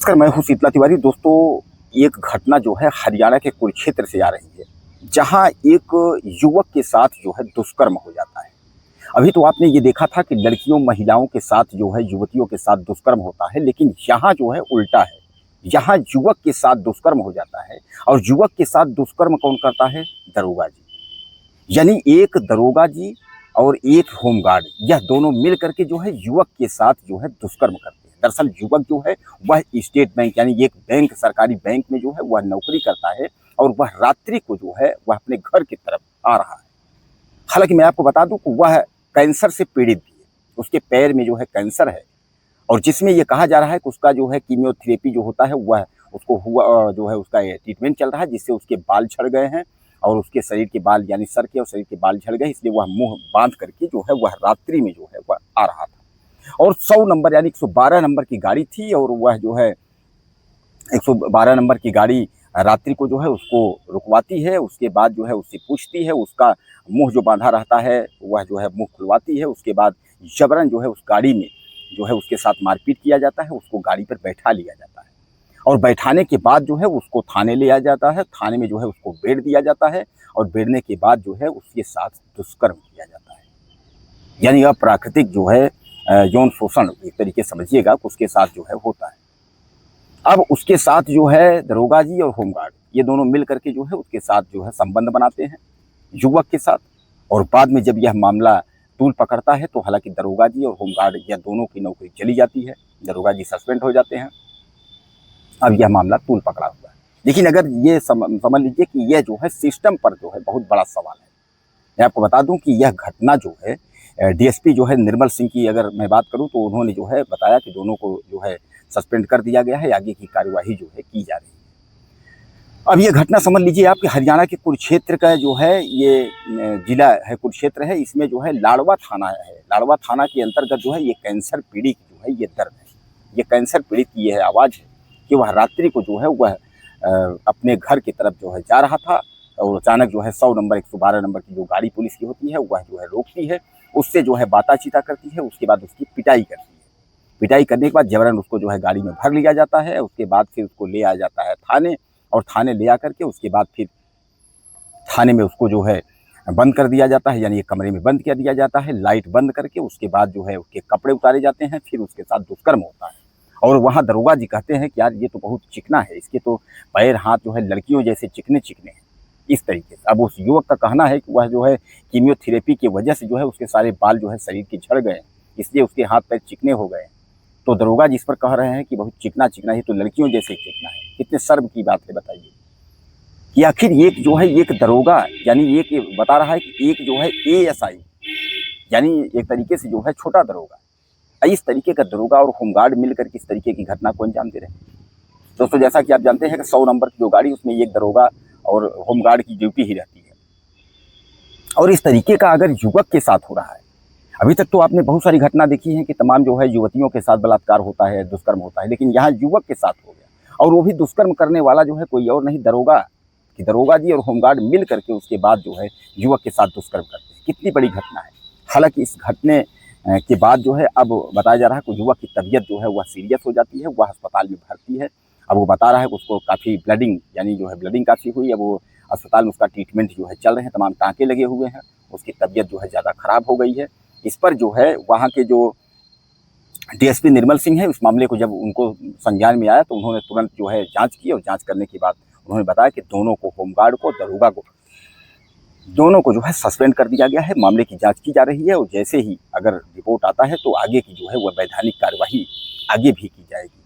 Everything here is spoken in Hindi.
नमस्कार, मैं हूँ शीतला तिवारी। दोस्तों, एक घटना जो है हरियाणा के कुरुक्षेत्र से आ रही है, जहाँ एक युवक के साथ जो है दुष्कर्म हो जाता है। अभी तो आपने ये देखा था कि लड़कियों, महिलाओं के साथ जो है युवतियों के साथ दुष्कर्म होता है, लेकिन यहाँ जो है उल्टा है। यहाँ युवक के साथ दुष्कर्म हो जाता है और युवक के साथ दुष्कर्म कौन करता है? दरोगा जी। यानी एक दरोगा जी और एक होमगार्ड, यह दोनों मिल करके जो है युवक के साथ जो है दुष्कर्म करते हैं। दरअसल युवक जो है वह स्टेट बैंक यानी एक बैंक, सरकारी बैंक में जो है वह नौकरी करता है और वह रात्रि को जो है वह अपने घर की तरफ आ रहा है। हालांकि मैं आपको बता दूं कि वह कैंसर से पीड़ित भी है, उसके पैर में जो है कैंसर है और जिसमें यह कहा जा रहा है कि उसका जो है कीमोथेरेपी जो होता है वह उसको हुआ, जो है उसका ट्रीटमेंट चल रहा है, जिससे उसके बाल झड़ गए हैं और उसके शरीर के बाल यानी सर के और शरीर के बाल झड़ गए, इसलिए वह मुंह बांध करके जो है वह रात्रि में जो है वह आ रहा था। और 100 नंबर यानी 112 नंबर की गाड़ी थी और वह जो है 112 नंबर की गाड़ी रात्रि को जो है उसको रुकवाती है। उसके बाद जो है उससे पूछती है, उसका मुंह जो बांधा रहता है वह जो है मुंह खुलवाती है। उसके बाद जबरन जो है उस गाड़ी में जो है उसके साथ मारपीट किया जाता है, उसको गाड़ी पर बैठा लिया जाता है और बैठाने के बाद जो है उसको थाने ले आया जाता है। थाने में जो है उसको बेड़ दिया जाता है और बेड़ने के बाद जो है उसके साथ दुष्कर्म किया जाता है। यानी अप्राकृतिक जो है यौन शोषण एक तरीके समझिएगा कि उसके साथ जो है होता है। अब उसके साथ जो है दरोगा जी और होमगार्ड, ये दोनों मिल करके जो है उसके साथ जो है संबंध बनाते हैं युवक के साथ। और बाद में जब यह मामला तूल पकड़ता है तो हालांकि दरोगा जी और होमगार्ड यह दोनों की नौकरी चली जाती है, दरोगा जी सस्पेंड हो जाते हैं। अब यह मामला तूल पकड़ा हुआ है। लेकिन अगर ये समझ लीजिए कि यह जो है सिस्टम पर जो है बहुत बड़ा सवाल है। मैं आपको बता दूं कि यह घटना जो है डीएसपी जो है निर्मल सिंह की अगर मैं बात करूं तो उन्होंने जो है बताया कि दोनों को जो है सस्पेंड कर दिया गया है, आगे की कार्यवाही जो है की जा रही है। अब ये घटना समझ लीजिए आपके हरियाणा के कुरुक्षेत्र का जो है ये जिला है, कुरुक्षेत्र है, इसमें जो है लाडवा थाना है। लाडवा थाना के अंतर्गत जो है ये कैंसर पीड़ित जो है ये दर्द है, ये कैंसर पीड़ित की यह आवाज़ है कि वह रात्रि को जो है वह अपने घर की तरफ जो है जा रहा था और अचानक जो है 100 नंबर 112 नंबर की जो गाड़ी पुलिस की होती है वह जो है रोकती है, उससे जो है बाताचीता करती है, उसके बाद उसकी पिटाई करती है। पिटाई करने के बाद जबरन उसको जो है गाड़ी में भर लिया जाता है। उसके बाद फिर उसको ले आया जाता है थाने और थाने ले आकर के उसके बाद फिर थाने में उसको जो है बंद कर दिया जाता है, यानी एक कमरे में बंद कर दिया जाता है, लाइट बंद करके। उसके बाद जो है उसके कपड़े उतारे जाते हैं, फिर उसके साथ दुष्कर्म होता है। और वहाँ दरोगा जी कहते हैं कि यार ये तो बहुत चिकना है, इसके तो पैर हाथ जो है लड़कियों जैसे चिकने चिकने हैं, इस तरीके से। अब उस युवक का कहना है कि वह जो है कीमियोथेरेपी की वजह से जो है उसके सारे बाल जो है शरीर के झड़ गए, इसलिए उसके हाथ पैर चिकने हो गए। तो दरोगा जी इस पर कह रहे हैं कि बहुत चिकना चिकना है, तो लड़कियों जैसे चिकना है। कितने शर्म की बात है बताइए कि आखिर एक जो है एक दरोगा यानी एक बता रहा है कि एक जो है एएसआई यानी एक तरीके से जो है छोटा दरोगा, इस तरीके का दरोगा और होमगार्ड मिलकर किस तरीके की घटना को अंजाम दे रहे हैं। दोस्तों, जैसा कि आप जानते हैं कि 100 नंबर की जो गाड़ी उसमें एक दरोगा और होमगार्ड की ड्यूटी ही रहती है और इस तरीके का अगर युवक के साथ हो रहा है, अभी तक तो आपने बहुत सारी घटना देखी है कि तमाम जो है युवतियों के साथ बलात्कार होता है, दुष्कर्म होता है, लेकिन यहाँ युवक के साथ हो गया और वो भी दुष्कर्म करने वाला जो है कोई और नहीं दरोगा, कि दरोगा जी और होमगार्ड मिल करके उसके बाद जो है युवक के साथ दुष्कर्म करते हैं। कितनी बड़ी घटना है। हालांकि इस घटने के बाद जो है अब बताया जा रहा है कि युवक की तबीयत जो है वह सीरियस हो जाती है, वह अस्पताल में भर्ती है। अब वो बता रहा है कि उसको काफ़ी ब्लडिंग यानी जो है ब्लडिंग काफ़ी हुई है, वो अस्पताल में उसका ट्रीटमेंट जो है चल रहे हैं, तमाम टाँके लगे हुए हैं, उसकी तबीयत जो है ज़्यादा खराब हो गई है। इस पर जो है वहाँ के जो डीएसपी निर्मल सिंह है, उस मामले को जब उनको संज्ञान में आया तो उन्होंने तुरंत जो है जाँच की और जाँच करने के बाद उन्होंने बताया कि दोनों को, होमगार्ड को, दरोगा को, दोनों को जो है सस्पेंड कर दिया गया है। मामले की जांच की जा रही है और जैसे ही अगर रिपोर्ट आता है तो आगे की जो है वह वैधानिक कार्यवाही आगे भी की जाएगी।